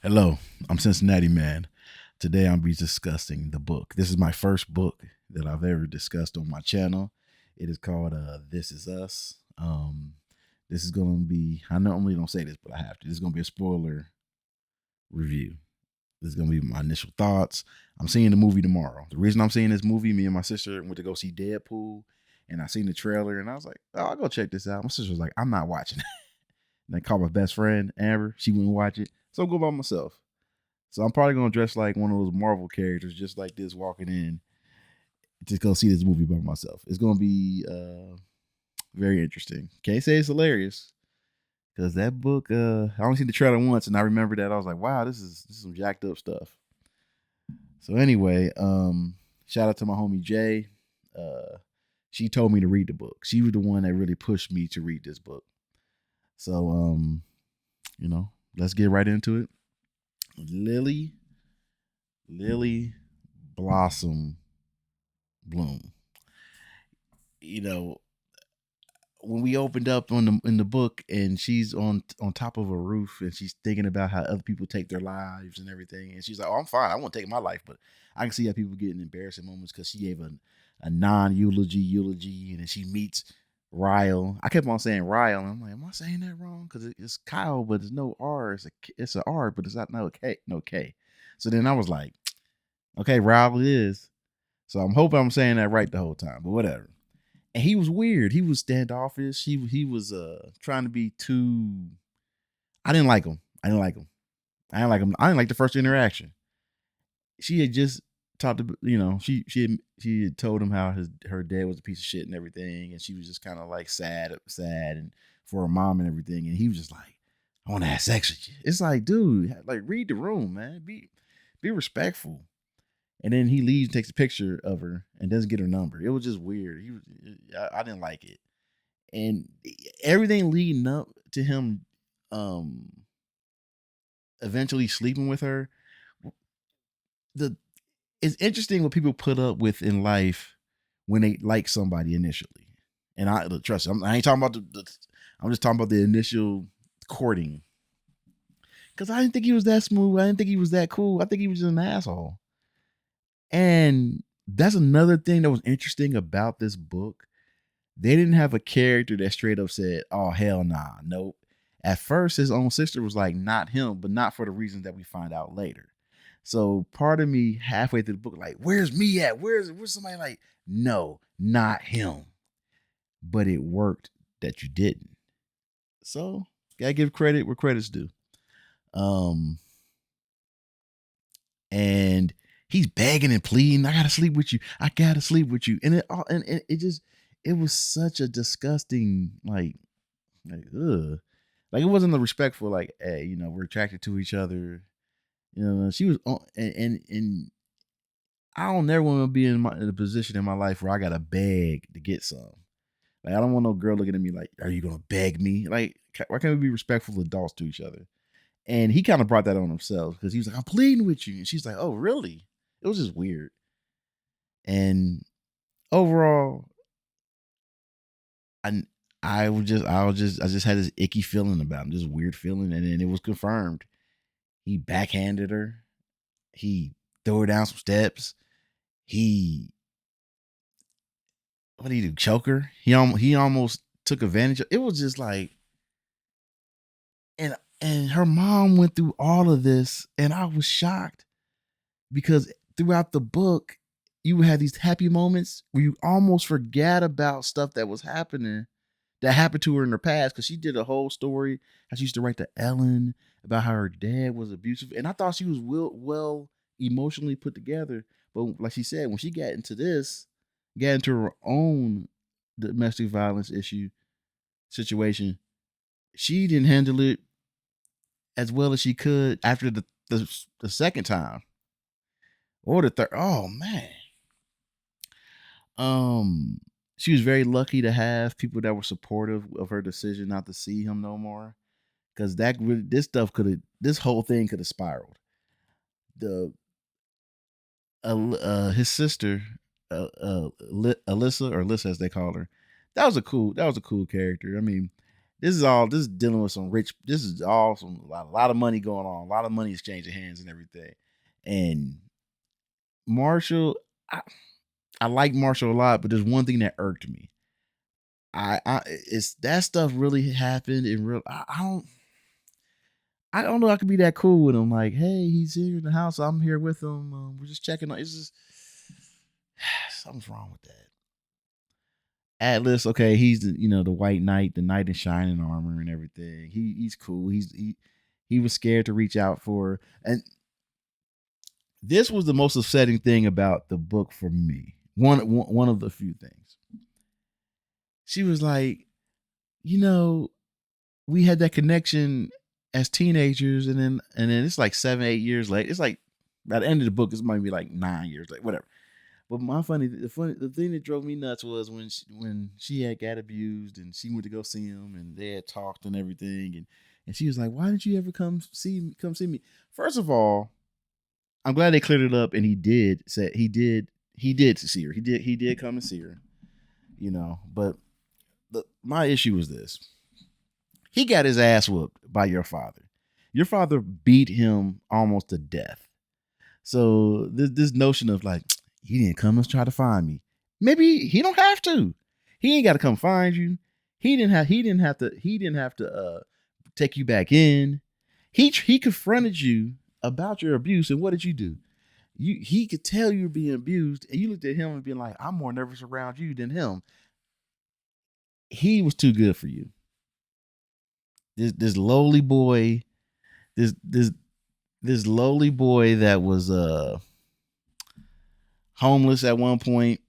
Hello, I'm Cincinnati Man. Today I'll be discussing the book. This is my first book that I've ever discussed on my channel. It is called This Is Us. This is going to be, I normally don't say this, but I have to. This is going to be a spoiler review. This is going to be my initial thoughts. I'm seeing the movie tomorrow. The reason I'm seeing this movie, me and my sister went to go see Deadpool, and I seen the trailer, and I was like, oh, I'll go check this out. My sister was like, I'm not watching it. And I called my best friend, Amber. She wouldn't watch it. So I'll go by myself. So I'm probably gonna dress like one of those Marvel characters, just like this, walking in to go see this movie by myself. It's gonna be very interesting. Can't say it's hilarious because that book, I only seen the trailer once, and I remember that I was like, wow, this is some jacked up stuff. So anyway, shout out to my homie Jay. Uh, she told me to read the book. She was the one that really pushed me to read this book. So let's get right into it. Lily, Lily Blossom Bloom. You know, when we opened up on the in the book and she's on top of a roof and she's thinking about how other people take their lives and everything, and she's like, "Oh, I'm fine. I won't take my life," but I can see how people get in embarrassing moments because she gave a non eulogy, and then she meets Ryle. I kept on saying Ryle, and I'm like, "Am I saying that wrong?" Because it's Kyle, but there's no R. It's a R, but it's not no K. So then I was like, "Okay, Ryle it is." So I'm hoping I'm saying that right the whole time, but whatever. And he was weird. He was standoffish. He was trying to be too. I didn't like him. I didn't like him. I didn't like him. I didn't like the first interaction. She had just talked to she had told him how her dad was a piece of shit and everything, and she was just kind of like sad and for her mom and everything, and he was just like, I want to have sex with you. It's like, dude, like read the room, man. Be respectful. And then he leaves and takes a picture of her and doesn't get her number. It was just weird. I didn't like it. And everything leading up to him um eventually sleeping with her, the it's interesting what people put up with in life when they like somebody initially. And I trust me, I ain't talking about I'm just talking about the initial courting. Cause I didn't think he was that smooth. I didn't think he was that cool. I think he was just an asshole. And that's another thing that was interesting about this book. They didn't have a character that straight up said, "Oh hell nah, nope." At first, his own sister was like, "Not him," but not for the reasons that we find out later. So part of me, halfway through the book, like, "Where's me at? Where's somebody like?" No, not him. But it worked that you didn't. So gotta give credit where credit's due. Um, and he's begging and pleading, "I gotta sleep with you. I gotta sleep with you," and it just it was such a disgusting like, ugh. Like it wasn't a respectful like, hey, we're attracted to each other. She was and I don't never want to be in a position in my life where I gotta beg to get some. Like I don't want no girl looking at me like, are you gonna beg me? Like, why can't we be respectful adults to each other? And he kind of brought that on himself because he was like, I'm pleading with you. And she's like, oh, really? It was just weird. And overall, I I just had this icky feeling about him, this weird feeling, and then it was confirmed. He backhanded her. He threw her down some steps. He what did he do? Choke her? He almost took advantage of it. Was just like and her mom went through all of this, and I was shocked because throughout the book, you had these happy moments where you almost forgot about stuff that was happening that happened to her in her past because she did a whole story how she used to write to Ellen about how her dad was abusive, and I thought she was well emotionally put together. But like she said, when she got into her own domestic violence issue situation, she didn't handle it as well as she could after the second time or the third. Oh man, um, she was very lucky to have people that were supportive of her decision not to see him no more. Because this whole thing could have spiraled. The his sister, Alyssa or Alyssa as they call her, that was a cool character. I mean, This is dealing with some rich. This is all a lot of money going on, a lot of money exchanging hands and everything. And Marshall, I like Marshall a lot, but there's one thing that irked me. It's that stuff really happened in real. I don't know. I could be that cool with him. Like, hey, he's here in the house. I'm here with him. We're just checking on. It's just something's wrong with that. Atlas, okay, he's the white knight, the knight in shining armor and everything. He's cool. He was scared to reach out for her. And this was the most upsetting thing about the book for me. One of the few things. She was like, we had that connection as teenagers, and then it's like 7-8 years later. It's like by the end of the book, this might be like 9 years later, whatever. But the thing that drove me nuts was when she had got abused and she went to go see him and they had talked and everything, and she was like, "Why didn't you ever come see me?" First of all, I'm glad they cleared it up, and he did see her. He did come and see her, But my issue was this: he got his ass whooped by your father. Your father beat him almost to death. So this notion of like, he didn't come and try to find me. Maybe he don't have to. He ain't got to come find you. He didn't have to take you back in. He confronted you about your abuse, and what did you do? He could tell you were being abused, and you looked at him and being like, I'm more nervous around you than him. He was too good for you. This lowly boy, this lowly boy that was homeless at one point,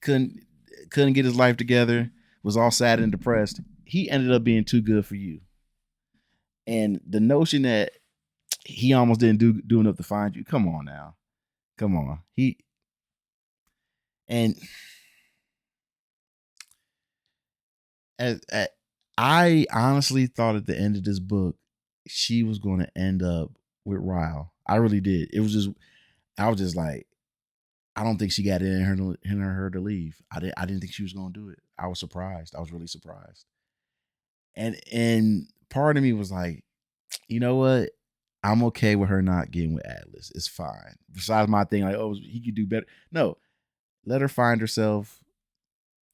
couldn't get his life together, was all sad and depressed. He ended up being too good for you. And the notion that he almost didn't do enough to find you, come on now. Come on. I honestly thought at the end of this book, she was going to end up with Ryle. I really did. I was just like, I don't think she got it in her to leave. I didn't think she was going to do it. I was surprised. I was really surprised. And part of me was like, you know what? I'm okay with her not getting with Atlas. It's fine. Besides my thing, like, oh, he could do better. No, let her find herself.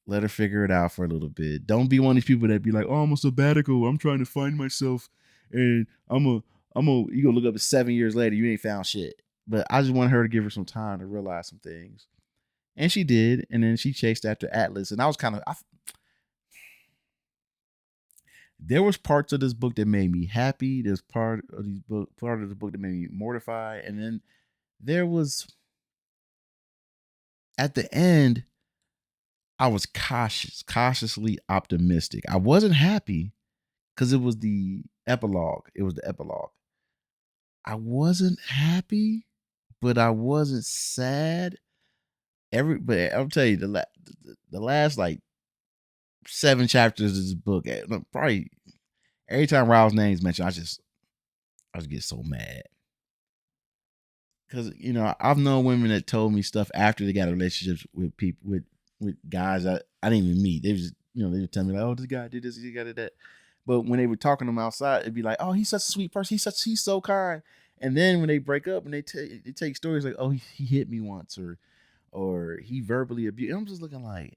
Let her figure it out for a little bit. Don't be one of these people that be like, oh, I'm a sabbatical. I'm trying to find myself, and you gonna look up at 7 years later, you ain't found shit. But I just want her to give her some time to realize some things. And she did. And then she chased after Atlas. And I was there was parts of this book that made me happy. There's part of the book that made me mortified. And then there was, at the end, I was cautiously optimistic. I wasn't happy because it was the epilogue. I wasn't happy, but I wasn't sad. But I'll tell you, the last like 7 chapters of this book, probably every time Ryle's name's mentioned, I just get so mad. Because I've known women that told me stuff after they got relationships with people with guys I didn't even meet. They was they would tell me like, oh, this guy did this, this guy did that. But when they were talking to them outside, it'd be like, oh, he's such a sweet person. He's so kind. And then when they break up and they take stories like, oh, he hit me once, or he verbally abused. I'm just looking like,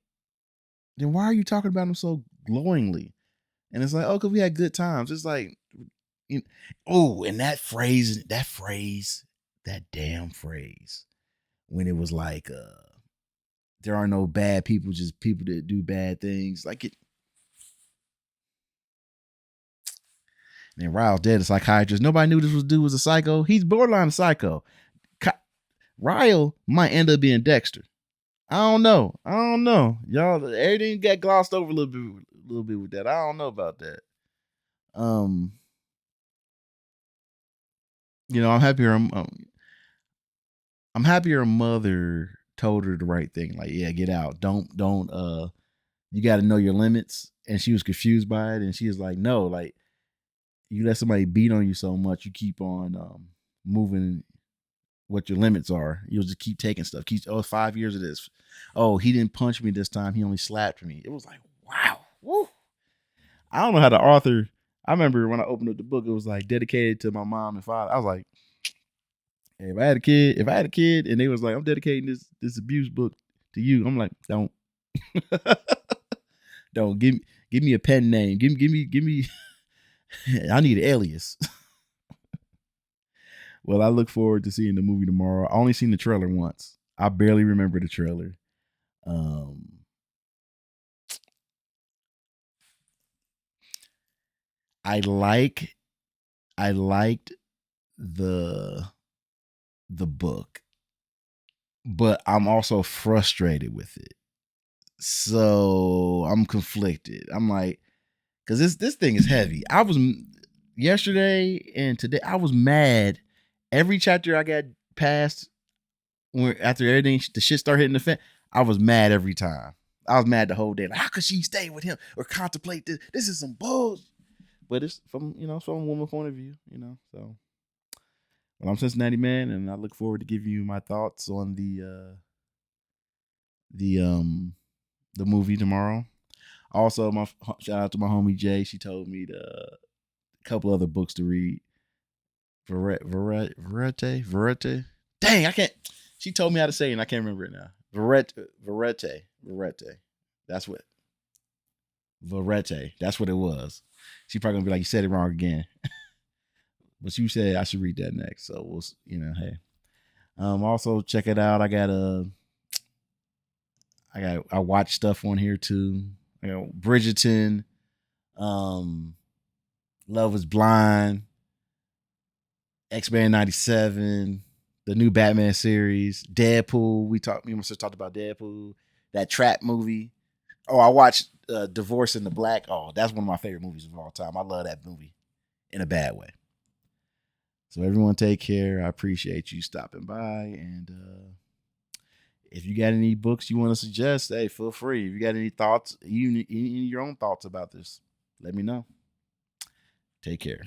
then why are you talking about him so glowingly? And it's like, oh, because we had good times. It's like, and that damn phrase, when it was like, there are no bad people, just people that do bad things. Like it. And Ryle's dead, a psychiatrist. Nobody knew this dude was a psycho. He's borderline a psycho. Ryle might end up being Dexter. I don't know. Y'all, everything got glossed over a little bit with that. I don't know about that. I'm happy I'm happy her mother told her the right thing. Like, yeah, get out. Don't you got to know your limits. And she was confused by it, and she was like, no, like, you let somebody beat on you so much, you keep on moving what your limits are. You'll just keep taking stuff. 5 years of this. Oh, he didn't punch me this time. He only slapped me. It was like, wow. Woo. I don't know how the author. I remember when I opened up the book, it was like dedicated to my mom and father. I was like, hey, if I had a kid, and they was like, I'm dedicating this abuse book to you. I'm like, don't, don't give me a pen name. Give me. I need an alias. Well, I look forward to seeing the movie tomorrow. I only seen the trailer once. I barely remember the trailer. Um, I like I liked the the book, but I'm also frustrated with it. So I'm conflicted. I'm like, because this thing is heavy. I was yesterday and today. I was mad. Every chapter I got past, when after everything the shit started hitting the fan, I was mad every time. I was mad the whole day. Like, how could she stay with him or contemplate this? This is some bullshit. But it's from a woman's point of view, So, well, I'm Cincinnati Man, and I look forward to giving you my thoughts on the um the movie tomorrow. Also, my shout out to my homie Jay. She told me a couple other books to read. Verete. Dang, I can't. She told me how to say it, and I can't remember it now. Verete. That's what. Verete. That's what it was. She probably gonna be like, you said it wrong again. But you said I should read that next, so we'll, hey. Also check it out. I watch stuff on here too. Bridgerton, Love Is Blind, X-Men 97, the new Batman series, Deadpool. Me and my sister talked about Deadpool, that Trap movie. Oh, I watched Divorce in the Black. Oh, that's one of my favorite movies of all time. I love that movie in a bad way. So everyone take care. I appreciate you stopping by. And if you got any books you want to suggest, hey, feel free. If you got any thoughts, any your own thoughts about this, let me know. Take care.